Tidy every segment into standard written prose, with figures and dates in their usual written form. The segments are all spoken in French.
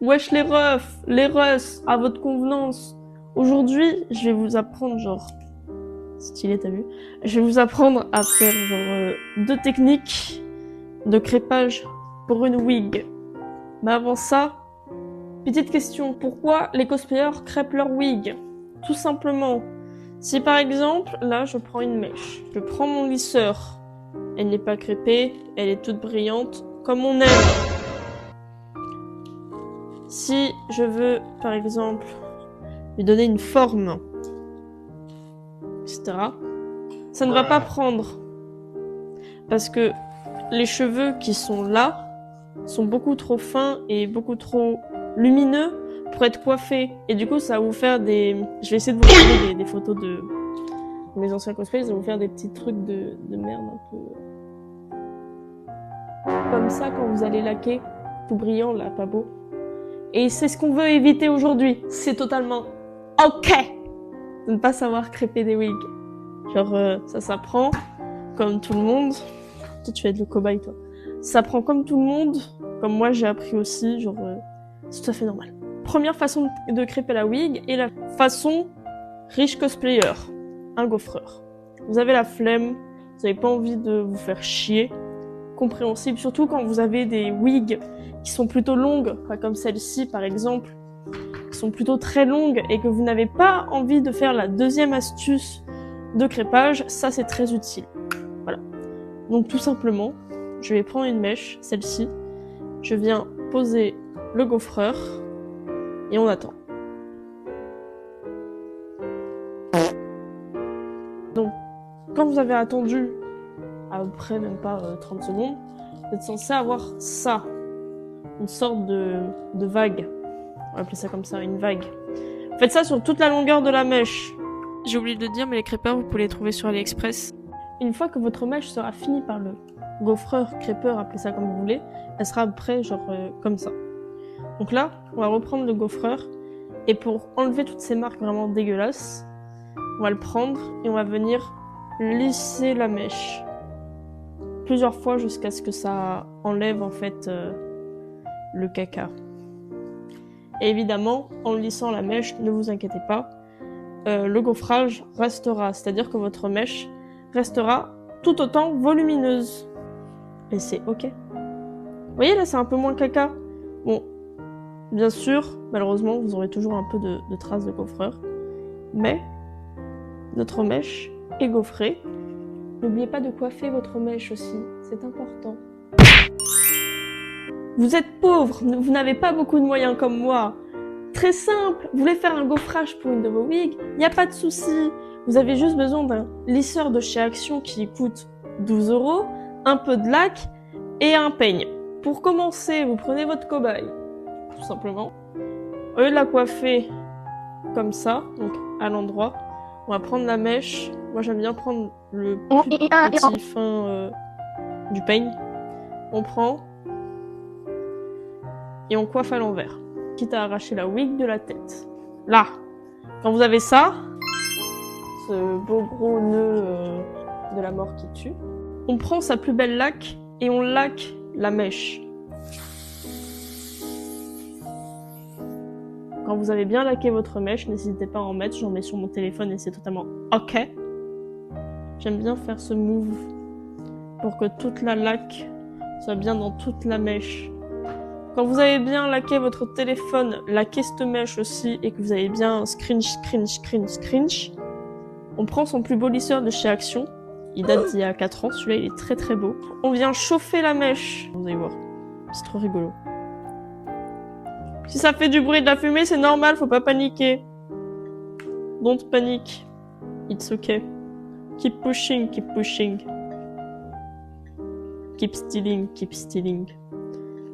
Wesh les refs, les russes, à votre convenance. Aujourd'hui, je vais vous apprendre genre... Stylé, t'as vu? Je vais vous apprendre à faire genre 2 techniques de crépage pour une wig. Mais avant ça, petite question. Pourquoi les cosplayers crêpent leur wig? Tout simplement. Si par exemple, là je prends une mèche, je prends mon lisseur. Elle n'est pas crêpée, elle est toute brillante, comme on aime. Si je veux, par exemple, lui donner une forme, etc., ça ne va pas prendre. Parce que les cheveux qui sont là sont beaucoup trop fins et beaucoup trop lumineux pour être coiffés. Et du coup, ça va vous faire des... Je vais essayer de vous montrer des photos de mes anciens cosplays, ça va vous faire des petits trucs de merde un peu... Comme ça quand vous allez laquer, tout brillant là, pas beau. Et c'est ce qu'on veut éviter aujourd'hui. C'est totalement OK de ne pas savoir crêper des wigs. Genre, ça s'apprend comme tout le monde. Toi, tu vas être le cobaye, toi. Ça s'apprend comme tout le monde, comme moi j'ai appris aussi, genre, c'est tout à fait normal. Première façon de crêper la wig est la façon riche cosplayer, un gaufreur. Vous avez la flemme, vous n'avez pas envie de vous faire chier, compréhensible, surtout quand vous avez des wigs qui sont plutôt longues, comme celle-ci par exemple, qui sont plutôt très longues et que vous n'avez pas envie de faire la deuxième astuce de crépage, ça c'est très utile. Voilà. Donc tout simplement, je vais prendre une mèche, celle-ci, je viens poser le gaufreur et on attend. Donc, quand vous avez attendu à peu près même pas 30 secondes, vous êtes censé avoir ça, une sorte de vague. On va appeler ça comme ça, une vague. Faites ça sur toute la longueur de la mèche. J'ai oublié de le dire, mais les crêpeurs, vous pouvez les trouver sur AliExpress. Une fois que votre mèche sera finie par le gaufreur, crêpeur, appelez ça comme vous voulez, elle sera après genre comme ça. Donc là, on va reprendre le gaufreur, et pour enlever toutes ces marques vraiment dégueulasses, on va le prendre et on va venir lisser la mèche plusieurs fois jusqu'à ce que ça enlève en fait le caca. Et évidemment, en lissant la mèche, ne vous inquiétez pas, le gaufrage restera, c'est-à-dire que votre mèche restera tout autant volumineuse. Et c'est ok. Vous voyez là, c'est un peu moins caca. Bon, bien sûr, malheureusement, vous aurez toujours un peu de traces de gaufreur, mais notre mèche est gaufrée. N'oubliez pas de coiffer votre mèche aussi, c'est important. Vous êtes pauvre, vous n'avez pas beaucoup de moyens comme moi. Très simple, vous voulez faire un gaufrage pour une de vos wigs, il n'y a pas de souci. Vous avez juste besoin d'un lisseur de chez Action qui coûte 12 €, un peu de lac et un peigne. Pour commencer, vous prenez votre cobaye, tout simplement. Au lieu de la coiffer comme ça, donc à l'endroit, on va prendre la mèche. Moi j'aime bien prendre le plus petit fin du peigne. On prend et on coiffe à l'envers, quitte à arracher la wig de la tête. Là, quand vous avez ça, ce beau gros nœud de la mort qui tue, on prend sa plus belle laque et on laque la mèche. Quand vous avez bien laqué votre mèche, n'hésitez pas à en mettre, j'en mets sur mon téléphone et c'est totalement ok. J'aime bien faire ce move pour que toute la laque soit bien dans toute la mèche. Quand vous avez bien laqué votre téléphone, laquez cette mèche aussi et que vous avez bien scrunch, on prend son plus beau lisseur de chez Action. Il date d'il y a 4 ans, celui-là il est très très beau. On vient chauffer la mèche. Vous allez voir, c'est trop rigolo. Si ça fait du bruit et de la fumée, c'est normal, faut pas paniquer. Don't panic. It's okay. Keep pushing, keep pushing. Keep stealing, keep stealing.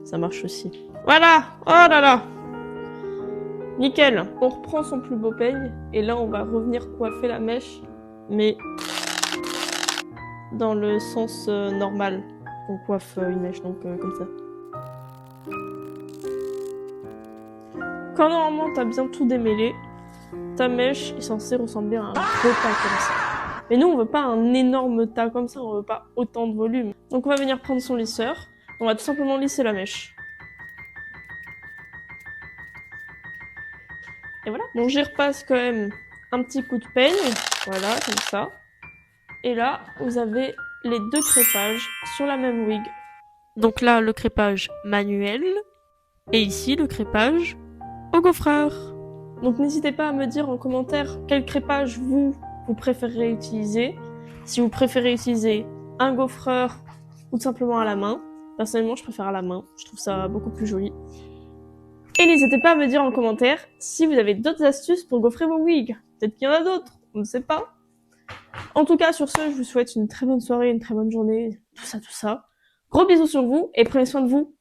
Ça marche aussi. Voilà! Oh là là! Nickel! On reprend son plus beau peigne, et là on va revenir coiffer la mèche, mais dans le sens normal qu'on coiffe une mèche, donc comme ça. Quand normalement t'as bien tout démêlé, ta mèche est censée ressembler à un gros tas comme ça. Mais nous on veut pas un énorme tas comme ça, on veut pas autant de volume. Donc on va venir prendre son lisseur, on va tout simplement lisser la mèche. Et voilà. Donc j'y repasse quand même un petit coup de peigne. Voilà, comme ça. Et là, vous avez les deux crépages sur la même wig. Donc là, le crépage manuel. Et ici, le crépage au gaufreur. Donc n'hésitez pas à me dire en commentaire quel crépage vous préférez utiliser. Si vous préférez utiliser un gaufreur ou tout simplement à la main. Personnellement, je préfère à la main. Je trouve ça beaucoup plus joli. Et n'hésitez pas à me dire en commentaire si vous avez d'autres astuces pour gaufrer vos wigs. Peut-être qu'il y en a d'autres, on ne sait pas. En tout cas, sur ce, je vous souhaite une très bonne soirée, une très bonne journée, tout ça. Gros bisous sur vous et prenez soin de vous.